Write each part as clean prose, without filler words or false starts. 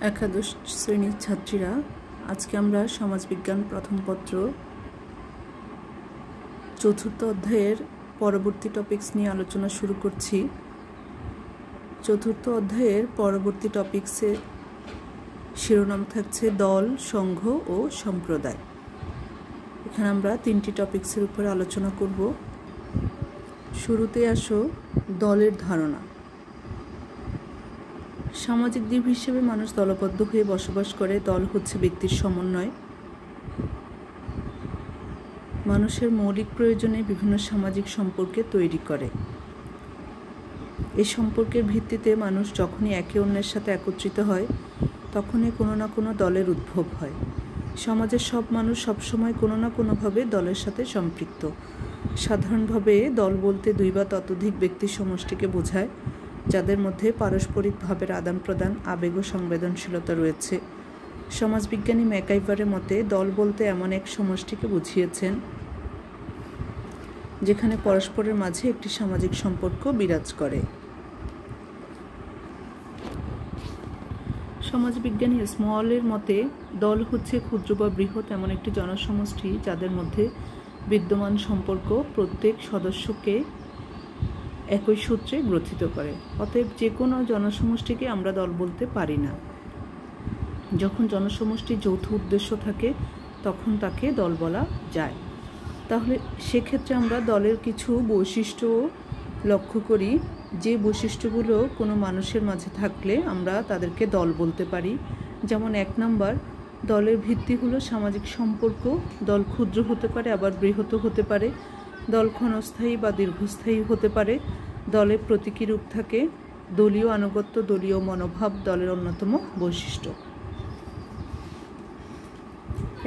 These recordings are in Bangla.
একাদশ শ্রেণীর ছাত্রীরা, আজকে আমরা সমাজবিজ্ঞান প্রথম পত্র চতুর্থ অধ্যায়ের পরবর্তী টপিকস নিয়ে আলোচনা শুরু করছি। চতুর্থ অধ্যায়ের পরবর্তী টপিকসে শিরোনাম থাকছে দল, সংঘ ও সম্প্রদায়। এখানে আমরা তিনটি টপিকসের উপর আলোচনা করব। শুরুতে আসো দলের ধারণা। সামাজিক জীব হিসেবে মানুষ দলবদ্ধ হয়ে বসবাস করে। দল হচ্ছে ব্যক্তির সমন্বয়। মানুষের মৌলিক প্রয়োজনে বিভিন্ন সামাজিক সম্পর্কে তৈরি করে। এই সম্পর্কের ভিত্তিতে মানুষ যখনই একে অন্যের সাথে একত্রিত হয়, তখনই কোনো না কোনো দলের উদ্ভব হয়। সমাজের সব মানুষ সবসময় কোনো না কোনোভাবে দলের সাথে সম্পৃক্ত। সাধারণভাবে দল বলতে দুই বা ততোধিক ব্যক্তির সমষ্টিকে বোঝায়, যাদের মধ্যে পারস্পরিক ভাবের আদান প্রদান, আবেগ ও সংবেদনশীলতা রয়েছে। সমাজবিজ্ঞানী ম্যাকাইভারের মতে দল বলতে এমন এক সমষ্টিকে বুঝিয়েছেন যেখানে পরস্পরের মাঝে একটি সামাজিক সম্পর্ক বিরাজ করে। সমাজবিজ্ঞানী স্মলের মতে দল হচ্ছে ক্ষুদ্র বা বৃহৎ এমন একটি জনসমষ্টি যাদের মধ্যে বিদ্যমান সম্পর্ক প্রত্যেক সদস্যকে একই সূত্রে গ্রথিত করে। অতএব যে কোনো জনসমষ্টিকে আমরা দল বলতে পারি না। যখন জনসমষ্টির যৌথ উদ্দেশ্য থাকে তখন তাকে দল বলা যায়। তাহলে সেক্ষেত্রে আমরা দলের কিছু বৈশিষ্ট্য লক্ষ্য করি, যে বৈশিষ্ট্যগুলো কোনো মানুষের মাঝে থাকলে আমরা তাদেরকে দল বলতে পারি। যেমন 1 নম্বর, দলের ভিত্তি হলো সামাজিক সম্পর্ক। দল ক্ষুদ্র হতে পারে, আবার বৃহৎ হতে পারে। দল ক্ষণস্থায়ী বা দীর্ঘস্থায়ী হতে পারে। দলের প্রতীকী রূপ থাকে। দলীয় আনুগত্য, দলীয় মনোভাব দলের অন্যতম বৈশিষ্ট্য।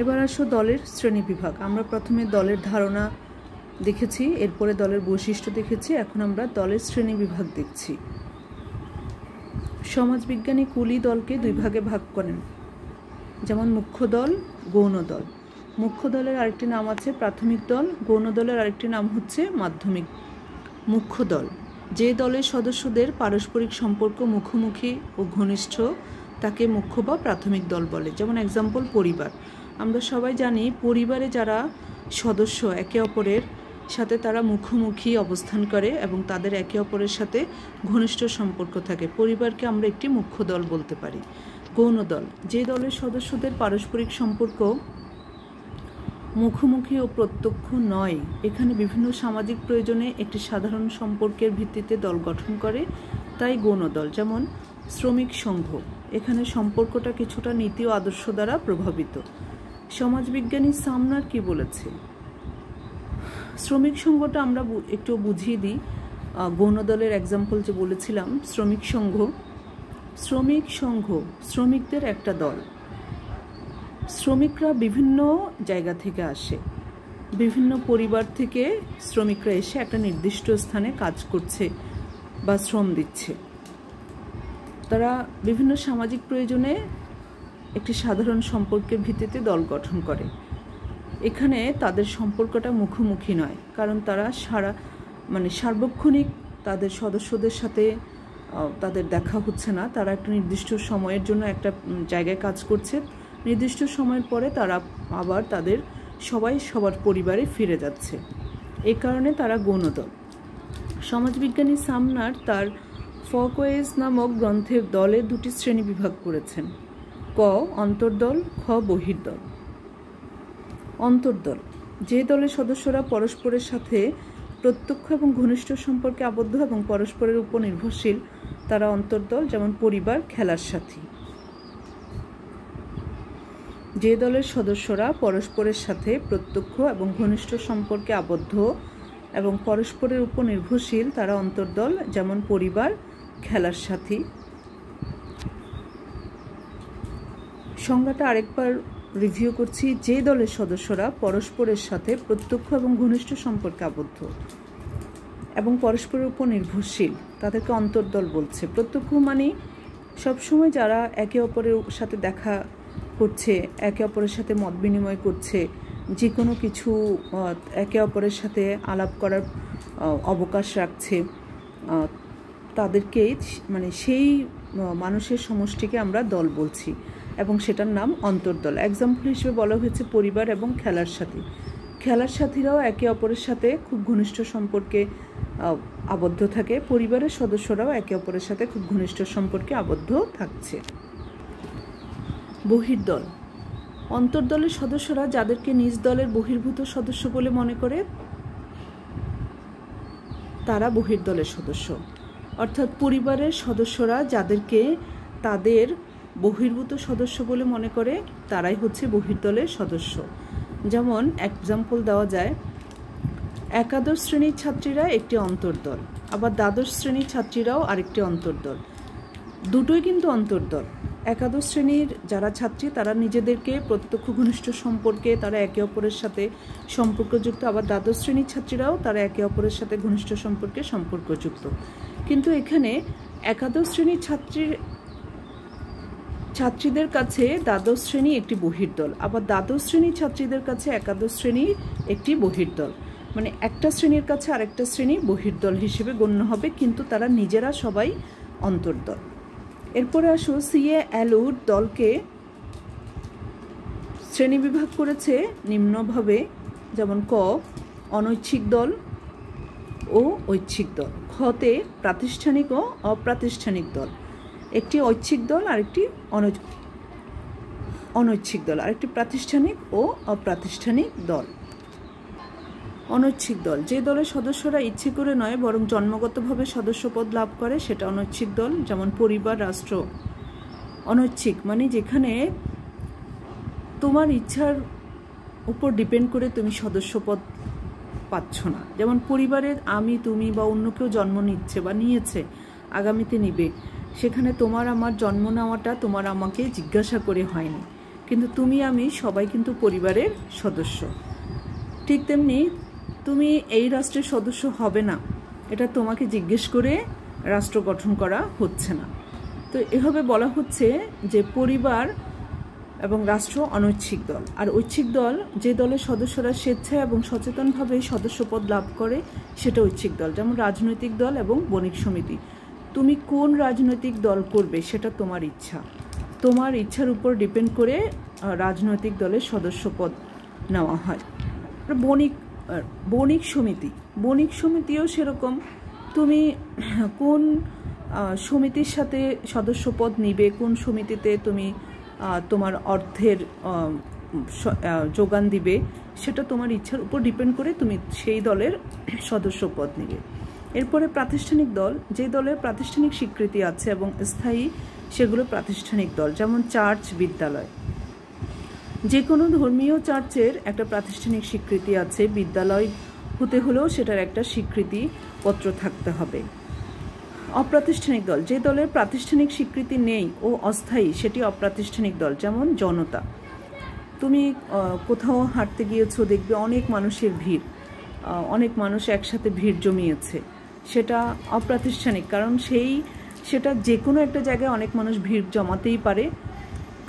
এবার আসো দলের শ্রেণীবিভাগ। আমরা প্রথমে দলের ধারণা দেখেছি, এরপরে দলের বৈশিষ্ট্য দেখেছি, এখন আমরা দলের শ্রেণীবিভাগ দেখছি। সমাজবিজ্ঞানী কুলি দলকে 2 ভাগে ভাগ করেন, যেমন মুখ্য দল, গৌণ দল। মুখ্য দলের আরেকটি নাম আছে প্রাথমিক দল, গৌণ দলের আরেকটি নাম হচ্ছে মাধ্যমিক। মুখ্য দল, যে দলের সদস্যদের পারস্পরিক সম্পর্ক মুখোমুখি ও ঘনিষ্ঠ, তাকে মুখ্য বা প্রাথমিক দল বলে। যেমন এক্সাম্পল পরিবার। আমরা সবাই জানি পরিবারে যারা সদস্য একে অপরের সাথে তারা মুখোমুখি অবস্থান করে এবং তাদের একে অপরের সাথে ঘনিষ্ঠ সম্পর্ক থাকে। পরিবারকে আমরা একটি মুখ্য দল বলতে পারি। গৌণ দল, যে দলের সদস্যদের পারস্পরিক সম্পর্ক মুখোমুখি ও প্রত্যক্ষ নয়, এখানে বিভিন্ন সামাজিক প্রয়োজনে একটি সাধারণ সম্পর্কের ভিত্তিতে দল গঠন করে, তাই গৌণ দল। যেমন শ্রমিক সংঘ, এখানে সম্পর্কটা কিছুটা নীতি ও আদর্শ দ্বারা প্রভাবিত। সমাজবিজ্ঞানী সামনার কি বলেছে? শ্রমিক সংঘটা আমরা একটু বুঝিয়ে দিই। গৌণ দলের এক্সাম্পল যে বলেছিলাম, শ্রমিক সংঘ। শ্রমিক সংঘ শ্রমিকদের একটা দল। শ্রমিকরা বিভিন্ন জায়গা থেকে আসে, বিভিন্ন পরিবার থেকে শ্রমিকরা এসে একটা নির্দিষ্ট স্থানে কাজ করছে বা শ্রম দিচ্ছে। তারা বিভিন্ন সামাজিক প্রয়োজনে একটি সাধারণ সম্পর্কের ভিত্তিতে দল গঠন করে। এখানে তাদের সম্পর্কটা মুখোমুখি নয়, কারণ তারা সার্বক্ষণিক তাদের সদস্যদের সাথে তাদের দেখা হচ্ছে না। তারা একটা নির্দিষ্ট সময়ের জন্য একটা জায়গায় কাজ করছে, নির্দিষ্ট সময়ের পরে তারা আবার সবার পরিবারে ফিরে যাচ্ছে। এই কারণে তারা গৌণ দল। সমাজবিজ্ঞানী সামনার তার ফকওয়েজ নামক গ্রন্থে দলের 2টি শ্রেণী বিভাগ করেছেন, ক অন্তর্দল, খ বহির্দল। অন্তর্দল, যে দলের সদস্যরা পরস্পরের সাথে প্রত্যক্ষ এবং ঘনিষ্ঠ সম্পর্কে আবদ্ধ এবং পরস্পরের উপর নির্ভরশীল, তারা অন্তর্দল। যেমন পরিবার, খেলার সাথী। যে দলের সদস্যরা পরস্পরের সাথে প্রত্যক্ষ এবং ঘনিষ্ঠ সম্পর্কে আবদ্ধ এবং পরস্পরের উপর নির্ভরশীল, তারা অন্তর্দল। যেমন পরিবার, খেলার সাথী। সংজ্ঞাটা আরেকবার রিভিউ করছি। যে দলের সদস্যরা পরস্পরের সাথে প্রত্যক্ষ এবং ঘনিষ্ঠ সম্পর্কে আবদ্ধ এবং পরস্পরের উপর নির্ভরশীল, তাদেরকে অন্তর্দল বলছে। প্রত্যক্ষ মানে সবসময় যারা একে অপরের সাথে দেখা করছে, একে অপরের সাথে মত বিনিময় করছে, যে কোনো কিছু একে অপরের সাথে আলাপ করার অবকাশ রাখছে, তাদেরকেই সেই মানুষের সমষ্টিকে আমরা দল বলছি এবং সেটার নাম অন্তর্দল। এক্সাম্পল হিসেবে বলা হয়েছে পরিবার এবং খেলার সাথী। খেলার সাথীরাও একে অপরের সাথে খুব ঘনিষ্ঠ সম্পর্কে আবদ্ধ থাকে, পরিবারের সদস্যরাও একে অপরের সাথে খুব ঘনিষ্ঠ সম্পর্কে আবদ্ধ থাকছে। বহির্দল। অন্তর্দলের সদস্যরা যাদেরকে নিজ দলের বহির্ভূত সদস্য বলে মনে করে তারা বহির্দলের সদস্য। অর্থাৎ পরিবারের সদস্যরা যাদেরকে তাদের বহির্ভূত সদস্য বলে মনে করে তারাই হচ্ছে বহির্দলের সদস্য। যেমন এক্সাম্পল দেওয়া যায়, একাদশ শ্রেণীর ছাত্রীরা একটি অন্তর্দল, আবার দ্বাদশ শ্রেণীর ছাত্রীরাও আরেকটি অন্তর্দল। দুটোই কিন্তু অন্তর্দল। একাদশ শ্রেণীর যারা ছাত্রী তারা নিজেদেরকে প্রত্যক্ষ ঘনিষ্ঠ সম্পর্কে তারা একে অপরের সাথে সম্পর্কযুক্ত, আবার দ্বাদশ শ্রেণীর ছাত্রীরাও তারা একে অপরের সাথে ঘনিষ্ঠ সম্পর্কে সম্পর্কযুক্ত। কিন্তু এখানে একাদশ শ্রেণীর ছাত্রীদের কাছে দ্বাদশ শ্রেণী একটি বহির্দল, আবার দ্বাদশ শ্রেণীর ছাত্রীদের কাছে একাদশ শ্রেণী একটি বহির্দল। মানে একটা শ্রেণীর কাছে আরেকটা শ্রেণী বহির্দল হিসেবে গণ্য হবে, কিন্তু তারা নিজেরা সবাই অন্তর্দল। এরপরে আসো, CALUর দলকে শ্রেণীবিভাগ করেছে নিম্নভাবে, যেমন ক অনৈচ্ছিক দল ও ঐচ্ছিক দল, খতে প্রাতিষ্ঠানিক ও অপ্রাতিষ্ঠানিক দল, একটি ঐচ্ছিক দল আরেকটি অনৈচ্ছিক দল, আরেকটি প্রাতিষ্ঠানিক ও অপ্রাতিষ্ঠানিক দল। অনৈচ্ছিক দল, যে দলের সদস্যরা ইচ্ছে করে নয় বরং জন্মগতভাবে সদস্যপদ লাভ করে সেটা অনৈচ্ছিক দল, যেমন পরিবার, রাষ্ট্র। অনৈচ্ছিক মানে যেখানে তোমার ইচ্ছার উপর ডিপেন্ড করে তুমি সদস্যপদ পাচ্ছ না। যেমন পরিবারের আমি, তুমি বা অন্য কেউ জন্ম নিচ্ছে বা নিয়েছে, আগামীতে নিবে, সেখানে তোমার আমার জন্ম নেওয়াটা তোমার আমাকে জিজ্ঞাসা করে হয়নি, কিন্তু তুমি আমি সবাই কিন্তু পরিবারের সদস্য। ঠিক তেমনি তুমি এই রাষ্ট্রের সদস্য হবে না, এটা তোমাকে জিজ্ঞেস করে রাষ্ট্র গঠন করা হচ্ছে না। তো এভাবে বলা হচ্ছে যে পরিবার এবং রাষ্ট্র অনৈচ্ছিক দল। আর ঐচ্ছিক দল, যে দলের সদস্যরা স্বেচ্ছায় এবং সচেতনভাবে সদস্যপদ লাভ করে সেটা ঐচ্ছিক দল, যেমন রাজনৈতিক দল এবং বণিক সমিতি। তুমি কোন রাজনৈতিক দল করবে সেটা তোমার ইচ্ছা, তোমার ইচ্ছার উপর ডিপেন্ড করে রাজনৈতিক দলের সদস্যপদ নেওয়া হয়। বণিক সমিতি, বণিক সমিতিও সেরকম, তুমি কোন সমিতির সাথে সদস্যপদ নিবে, কোন সমিতিতে তুমি তোমার অর্থের যোগান দিবে সেটা তোমার ইচ্ছার উপর ডিপেন্ড করে তুমি সেই দলের সদস্যপদ নিবে। এরপরে প্রাতিষ্ঠানিক দল, যে দলের প্রাতিষ্ঠানিক স্বীকৃতি আছে এবং স্থায়ী, সেগুলো প্রাতিষ্ঠানিক দল, যেমন চার্চ, বিদ্যালয়। যে কোনো ধর্মীয় চার্চের একটা প্রাতিষ্ঠানিক স্বীকৃতি আছে, বিদ্যালয় হতে হলেও সেটার একটা স্বীকৃতি পত্র থাকতে হবে। অপ্রাতিষ্ঠানিক দল, যে দলের প্রাতিষ্ঠানিক স্বীকৃতি নেই ও অস্থায়ী সেটি অপ্রাতিষ্ঠানিক দল, যেমন জনতা। তুমি কোথাও হাঁটতে গিয়েছো, দেখবে অনেক মানুষের ভিড়, অনেক মানুষ একসাথে ভিড় জমিয়েছে, সেটা অপ্রাতিষ্ঠানিক, কারণ সেটা যে কোনো একটা জায়গায় অনেক মানুষ ভিড় জমাতেই পারে,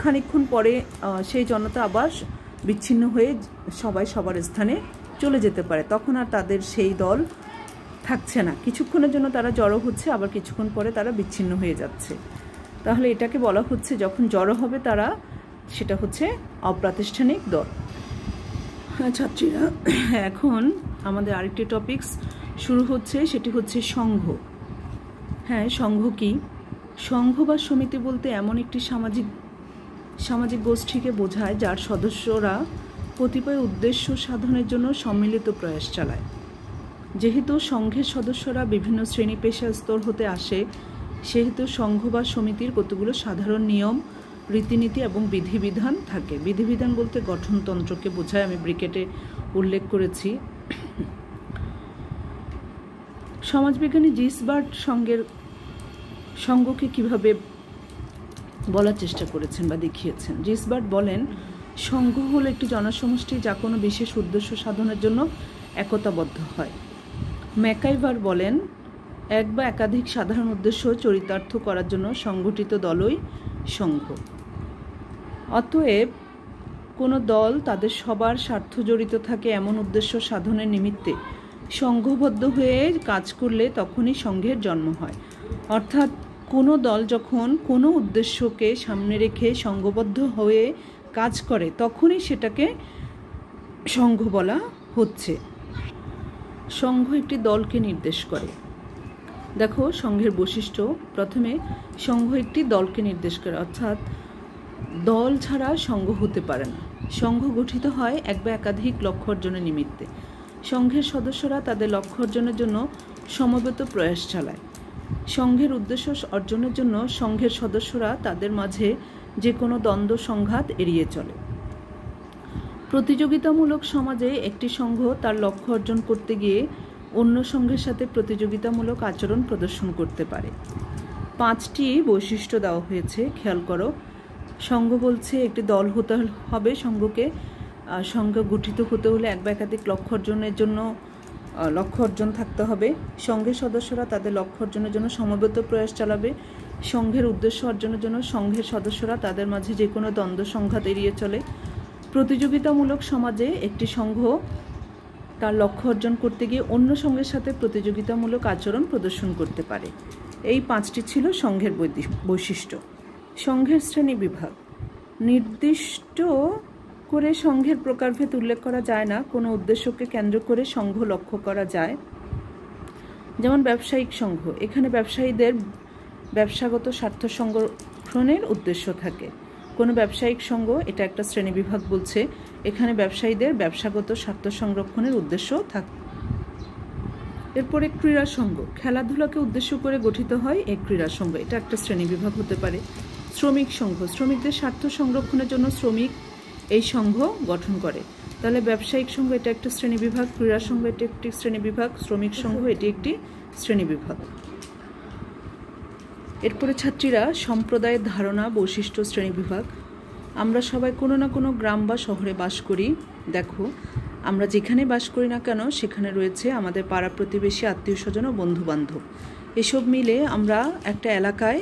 খানিকক্ষণ পরে সেই জনতা আবার বিচ্ছিন্ন হয়ে সবাই সবার স্থানে চলে যেতে পারে, তখন আর তাদের সেই দল থাকছে না, কিছুক্ষণের জন্য তারা জড়ো হচ্ছে, আবার কিছুক্ষণ পরে তারা বিচ্ছিন্ন হয়ে যাচ্ছে। তাহলে এটাকে বলা হচ্ছে যখন জড়ো হবে তারা, সেটা হচ্ছে অপ্রাতিষ্ঠানিক দল। ছাত্রীরা, এখন আমাদের আরেকটি টপিকস শুরু হচ্ছে, সেটি হচ্ছে সংঘ। হ্যাঁ, সংঘ কি? সংঘ বা সমিতি বলতে এমন একটি সামাজিক গোষ্ঠীকে বোঝায় যার সদস্যরা কতিপয় উদ্দেশ্য সাধনের জন্য সম্মিলিত প্রয়াস চালায়। যেহেতু সংঘের সদস্যরা বিভিন্ন শ্রেণী পেশা স্তর হতে আসে, সেহেতু সংঘ বা সমিতির কতগুলো সাধারণ নিয়ম, রীতিনীতি এবং বিধিবিধান থাকে। বিধিবিধান বলতে গঠনতন্ত্রকে বোঝায়, আমি ব্রিকেটে উল্লেখ করেছি। সমাজবিজ্ঞানী জিসবার্ট সংঘকে কিভাবে বলার চেষ্টা করেছেন বা দেখিয়েছেন। জিসবার্ট বলেন, সংঘ হলো একটি জনসমষ্টি যা কোনো বিশেষ উদ্দেশ্য সাধনের জন্য একতাবদ্ধ হয়। ম্যাকাইভার বলেন, এক বা একাধিক সাধারণ উদ্দেশ্য চরিতার্থ করার জন্য সংগঠিত দলই সংঘ। অতএব কোনো দল তাদের সবার স্বার্থ জড়িত থাকে এমন উদ্দেশ্য সাধনের নিমিত্তে সংঘবদ্ধ হয়ে কাজ করলে তখনই সংঘের জন্ম হয়। অর্থাৎ কোনো দল যখন কোনো উদ্দেশ্যকে সামনে রেখে সংঘবদ্ধ হয়ে কাজ করে তখনই সেটাকে সংঘ বলা হচ্ছে। সংঘ একটি দলকে নির্দেশ করে। দেখো সংঘের বৈশিষ্ট্য। প্রথমে সংঘ একটি দলকে নির্দেশ করে, অর্থাৎ দল ছাড়া সংঘ হতে পারে না। সংঘ গঠিত হয় এক বা একাধিক লক্ষ্য অর্জনের নিমিত্তে। সংঘের সদস্যরা তাদের লক্ষ্য অর্জনের জন্য সমবেত প্রয়াস চালায়। সংঘের উদ্দেশ্য অর্জনের জন্য সংঘের সদস্যরা তাদের মাঝে যে কোনো দ্বন্দ্ব সংঘাত এড়িয়ে চলে। প্রতিযোগিতামূলক সমাজে একটি সংঘ তার লক্ষ্য অর্জন করতে গিয়ে অন্য সংঘের সাথে প্রতিযোগিতামূলক আচরণ প্রদর্শন করতে পারে। 5টি বৈশিষ্ট্য দেওয়া হয়েছে, খেয়াল করো। সংঘ বলছে একটি দল হতে হবে। সংঘ গঠিত হতে হলে এক বা একাধিক লক্ষ্য অর্জনের জন্য লক্ষ্য অর্জন থাকতে হবে। সংঘের সদস্যরা তাদের লক্ষ্য অর্জনের জন্য সমবেত প্রয়াস চালাবে। সংঘের উদ্দেশ্য অর্জনের জন্য সংঘের সদস্যরা তাদের মাঝে যে কোনো দ্বন্দ্ব সংঘাত এড়িয়ে চলে। প্রতিযোগিতামূলক সমাজে একটি সংঘ তার লক্ষ্য অর্জন করতে গিয়ে অন্য সংঘের সাথে প্রতিযোগিতামূলক আচরণ প্রদর্শন করতে পারে। এই 5টি ছিল সংঘের বৈশিষ্ট্য। সংঘের শ্রেণী বিভাগ। নির্দিষ্ট করে সংঘের প্রকারভেদ উল্লেখ করা যায় না, কোনো উদ্দেশ্যকে কেন্দ্র করে সংঘ লক্ষ্য করা যায়। যেমন ব্যবসায়িক সংঘ, এখানে ব্যবসায়ীদের ব্যবসাগত স্বার্থ সংরক্ষণের উদ্দেশ্য থাকে। কোনো ব্যবসায়িক সংঘ, এটা একটা শ্রেণীবিভাগ বলছে, এখানে ব্যবসায়ীদের ব্যবসাগত স্বার্থ সংরক্ষণের উদ্দেশ্য থাকে। এরপরে ক্রীড়া সংঘ, খেলাধুলাকে উদ্দেশ্য করে গঠিত হয় এই ক্রীড়া সংঘ, এটা একটা শ্রেণীবিভাগ হতে পারে। শ্রমিক সংঘ, শ্রমিকদের স্বার্থ সংরক্ষণের জন্য শ্রমিক এই সংঘ গঠন করে। তাহলে ব্যবসায়িক সংঘ এটা একটা শ্রেণীবিভাগ, ক্রীড়া সংঘ এটি একটি শ্রেণীবিভাগ, শ্রমিক সংঘ এটি একটি শ্রেণীবিভাগ। এরপরে ছাত্রীরা সম্প্রদায়ের ধারণা, বৈশিষ্ট্য, শ্রেণীবিভাগ। আমরা সবাই কোনো না কোনো গ্রাম বা শহরে বাস করি। দেখো আমরা যেখানে বাস করি না কেন সেখানে রয়েছে আমাদের পাড়া প্রতিবেশী, আত্মীয় স্বজন ও বন্ধু বান্ধব। এসব মিলে আমরা একটা এলাকায়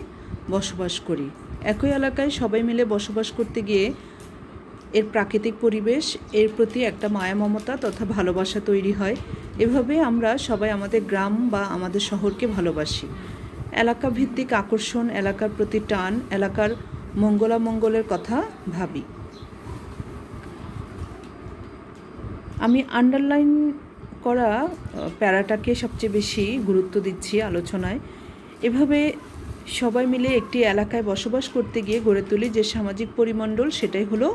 বসবাস করি। একই এলাকায় সবাই মিলে বসবাস করতে গিয়ে এর প্রাকৃতিক পরিবেশ, এর প্রতি একটা মায়া মমতা তথা ভালোবাসা তৈরি হয়। এভাবে আমরা সবাই আমাদের গ্রাম বা আমাদের শহরকে ভালোবাসি। এলাকা ভিত্তিক আকর্ষণ, এলাকার প্রতি টান, এলাকার মঙ্গলামঙ্গলের কথা ভাবি। আমি আন্ডারলাইন করা প্যারাটাকে সবচেয়ে বেশি গুরুত্ব দিচ্ছি আলোচনায়। এভাবে সবাই মিলে একটি এলাকায় বসবাস করতে গিয়ে গড়ে তুলি যে সামাজিক পরিমণ্ডল, সেটাই হলো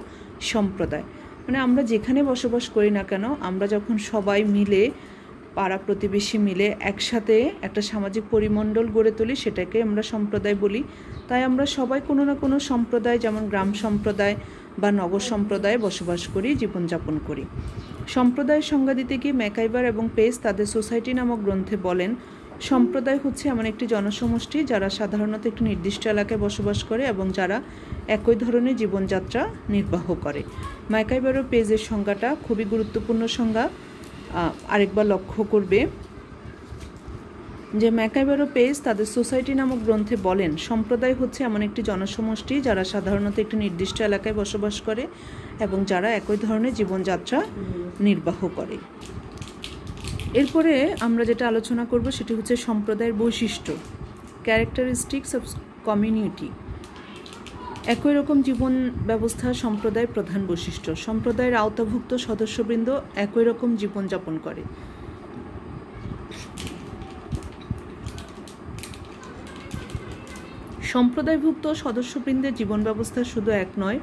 সম্প্রদায়। মানে আমরা যেখানে বসবাস করি না কেন, আমরা যখন সবাই মিলে পাড়া প্রতিবেশী মিলে একসাথে একটা সামাজিক পরিমণ্ডল গড়ে তুলি সেটাকে আমরা সম্প্রদায় বলি। তাই আমরা সবাই কোনো না কোনো সম্প্রদায়, যেমন গ্রাম সম্প্রদায় বা নগর সম্প্রদায়ে বসবাস করি, জীবনযাপন করি। সম্প্রদায়ের সংজ্ঞা দিতে গিয়ে ম্যাকাইবার এবং পেজ তাদের সোসাইটি নামক গ্রন্থে বলেন, সম্প্রদায় হচ্ছে এমন একটি জনসমষ্টি যারা সাধারণত একটি নির্দিষ্ট এলাকায় বসবাস করে এবং যারা একই ধরনের জীবনযাত্রা নির্বাহ করে। ম্যাকাইবার ও পেজের সংজ্ঞাটা খুবই গুরুত্বপূর্ণ সংজ্ঞা, আরেকবার লক্ষ্য করবে যে ম্যাকাইবার ও পেজ তাদের সোসাইটি নামক গ্রন্থে বলেন, সম্প্রদায় হচ্ছে এমন একটি জনসমষ্টি যারা সাধারণত একটি নির্দিষ্ট এলাকায় বসবাস করে এবং যারা একই ধরনের জীবনযাত্রা নির্বাহ করে। এরপরে আমরা যেটা আলোচনা করব সেটি হচ্ছে সম্প্রদায়ের বৈশিষ্ট্য, ক্যারেক্টারিস্টিক্স অফ কমিউনিটি। একই রকম জীবন ব্যবস্থা সম্প্রদায়ের প্রধান বৈশিষ্ট্য। সম্প্রদায়ের আওতাভুক্ত সদস্যবৃন্দ একই রকম জীবনযাপন করে। সম্প্রদায়ভুক্ত সদস্যবৃন্দের জীবন ব্যবস্থা শুধু এক নয়,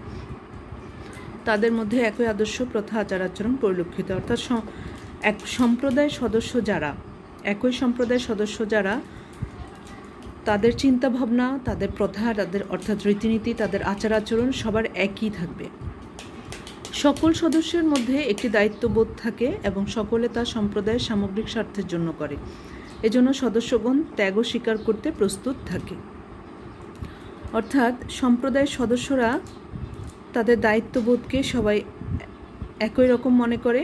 তাদের মধ্যে একই আদর্শ, প্রথা, আচার আচরণ পরিলক্ষিত। অর্থাৎ এক সম্প্রদায়ের সদস্য যারা, একই সম্প্রদায়ের সদস্য যারা, তাদের চিন্তাভাবনা, তাদের প্রথা, তাদের অর্থাৎ রীতিনীতি, তাদের আচার আচরণ সবার একই থাকবে। সকল সদস্যের মধ্যে একটি দায়িত্ববোধ থাকে এবং সকলে তা সম্প্রদায়ের সামগ্রিক স্বার্থের জন্য করে। এজন্য সদস্যগণ ত্যাগও স্বীকার করতে প্রস্তুত থাকে। অর্থাৎ সম্প্রদায়ের সদস্যরা তাদের দায়িত্ববোধকে সবাই একই রকম মনে করে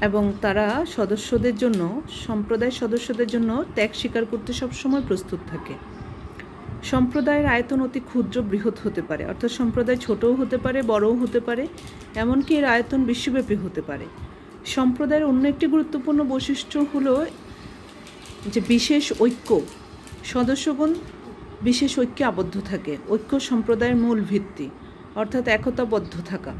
এবং তারা সদস্যদের জন্য, সম্প্রদায়ের সদস্যদের জন্য ত্যাগ স্বীকার করতে সবসময় প্রস্তুত থাকে। সম্প্রদায়ের আয়তন অতি ক্ষুদ্র বৃহৎ হতে পারে, অর্থাৎ সম্প্রদায় ছোটও হতে পারে, বড়ও হতে পারে, এমনকি এর আয়তন বিশ্বব্যাপী হতে পারে। সম্প্রদায়ের অন্য একটি গুরুত্বপূর্ণ বৈশিষ্ট্য হলো যে বিশেষ ঐক্য। সদস্যগণ বিশেষ ঐক্যে আবদ্ধ থাকে। ঐক্য সম্প্রদায়ের মূল ভিত্তি, অর্থাৎ একতাবদ্ধ থাকা।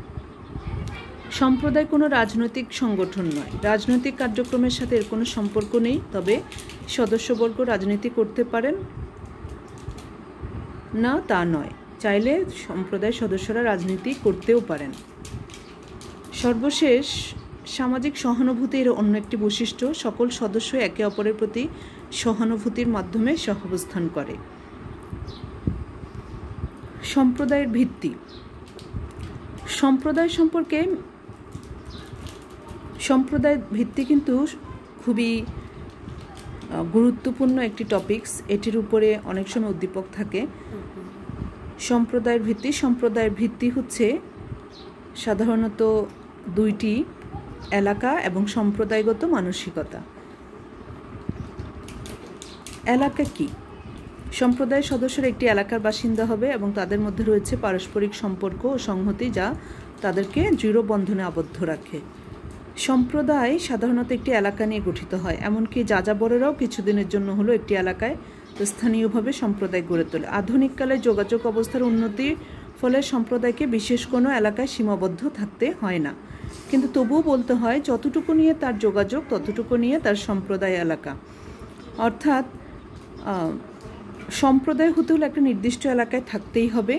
সম্প্রদায় কোনো রাজনৈতিক সংগঠন নয়, রাজনৈতিক কার্যক্রমের সাথে এর কোনো সম্পর্ক নেই। তবে সদস্যবর্গ রাজনীতি করতে পারেন না তা নয়, চাইলে সম্প্রদায়ের সদস্যরা রাজনীতি করতেও পারেন। সর্বশেষ, সামাজিক সহানুভূতির অন্য একটি বৈশিষ্ট্য, সকল সদস্য একে অপরের প্রতি সহানুভূতির মাধ্যমে সহাবস্থান করে। সম্প্রদায়ের ভিত্তি। সম্প্রদায়ের ভিত্তি কিন্তু খুবই গুরুত্বপূর্ণ একটি টপিকস। এটির উপরে অনেক সময় উদ্দীপক থাকে। সম্প্রদায়ের ভিত্তি হচ্ছে সাধারণত দুইটি, এলাকা এবং সম্প্রদায়গত মানসিকতা। এলাকা কি? সম্প্রদায়ের সদস্যরা একটি এলাকার বাসিন্দা হবে এবং তাদের মধ্যে রয়েছে পারস্পরিক সম্পর্ক ও সংহতি যা তাদেরকে দৃঢ় বন্ধনে আবদ্ধ রাখে। সম্প্রদায় সাধারণত একটি এলাকা নিয়ে গঠিত হয়, এমনকি যাযাবরেরাও কিছুদিনের জন্য হলো একটি এলাকায় স্থানীয়ভাবে সম্প্রদায় গড়ে তোলে। আধুনিককালে যোগাযোগ অবস্থার উন্নতির ফলে সম্প্রদায়কে বিশেষ কোনো এলাকায় সীমাবদ্ধ থাকতে হয় না, কিন্তু তবুও বলতে হয় যতটুকু নিয়ে তার যোগাযোগ ততটুকু নিয়ে তার সম্প্রদায় এলাকা। অর্থাৎ সম্প্রদায় হতে হলে একটা নির্দিষ্ট এলাকায় থাকতেই হবে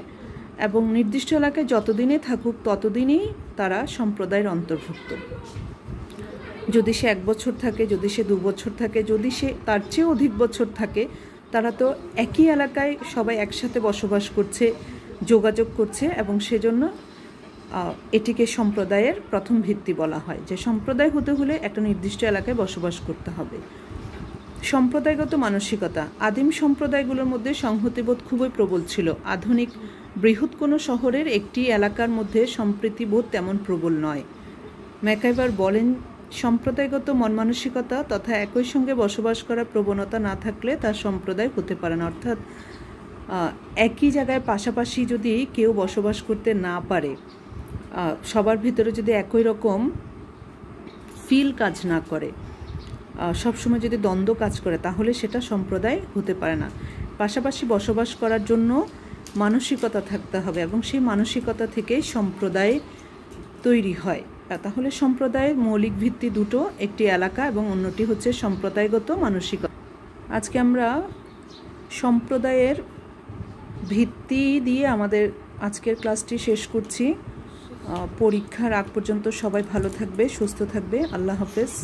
এবং নির্দিষ্ট এলাকায় যতদিনে থাকুক ততদিনই তারা সম্প্রদায়ের অন্তর্ভুক্ত। যদি সে 1 বছর থাকে, যদি সে 2 বছর থাকে, যদি সে তার চেয়ে অধিক বছর থাকে, তারা তো একই এলাকায় সবাই একসাথে বসবাস করছে, যোগাযোগ করছে এবং সেজন্য এটিকে সম্প্রদায়ের প্রথম ভিত্তি বলা হয়, যে সম্প্রদায় হতে হলে একটা নির্দিষ্ট এলাকায় বসবাস করতে হবে। সম্প্রদায়গত মানসিকতা। আদিম সম্প্রদায়গুলোর মধ্যে সংহতিবোধ খুবই প্রবল ছিল। আধুনিক বৃহৎ কোনো শহরের একটি এলাকার মধ্যে সম্প্রীতিবোধ তেমন প্রবল নয়। ম্যাকাইভার বলেন, সম্প্রদায়গত মন মানসিকতা তথা একই সঙ্গে বসবাস করার প্রবণতা না থাকলে তার সম্প্রদায় হতে পারে না। অর্থাৎ একই জায়গায় পাশাপাশি যদি কেউ বসবাস করতে না পারে, সবার ভিতরে যদি একই রকম ফিল কাজ না করে, সবসময় যদি দ্বন্দ্ব কাজ করে, তাহলে সেটা সম্প্রদায় হতে পারে না। পাশাপাশি বসবাস করার জন্য মানসিকতা থাকতে হবে এবং সেই মানসিকতা থেকেই সম্প্রদায় তৈরি হয়। তাহলে সম্প্রদায়ের মৌলিক ভিত্তি দুটো, একটি এলাকা এবং অন্যটি হচ্ছে সম্প্রদায়গত মানসিকতা। আজকে আমরা সম্প্রদায়ের ভিত্তি দিয়ে আমাদের আজকের ক্লাসটি শেষ করছি। পরীক্ষার আগ পর্যন্ত সবাই ভালো থাকবে, সুস্থ থাকবে। আল্লাহ হাফেজ।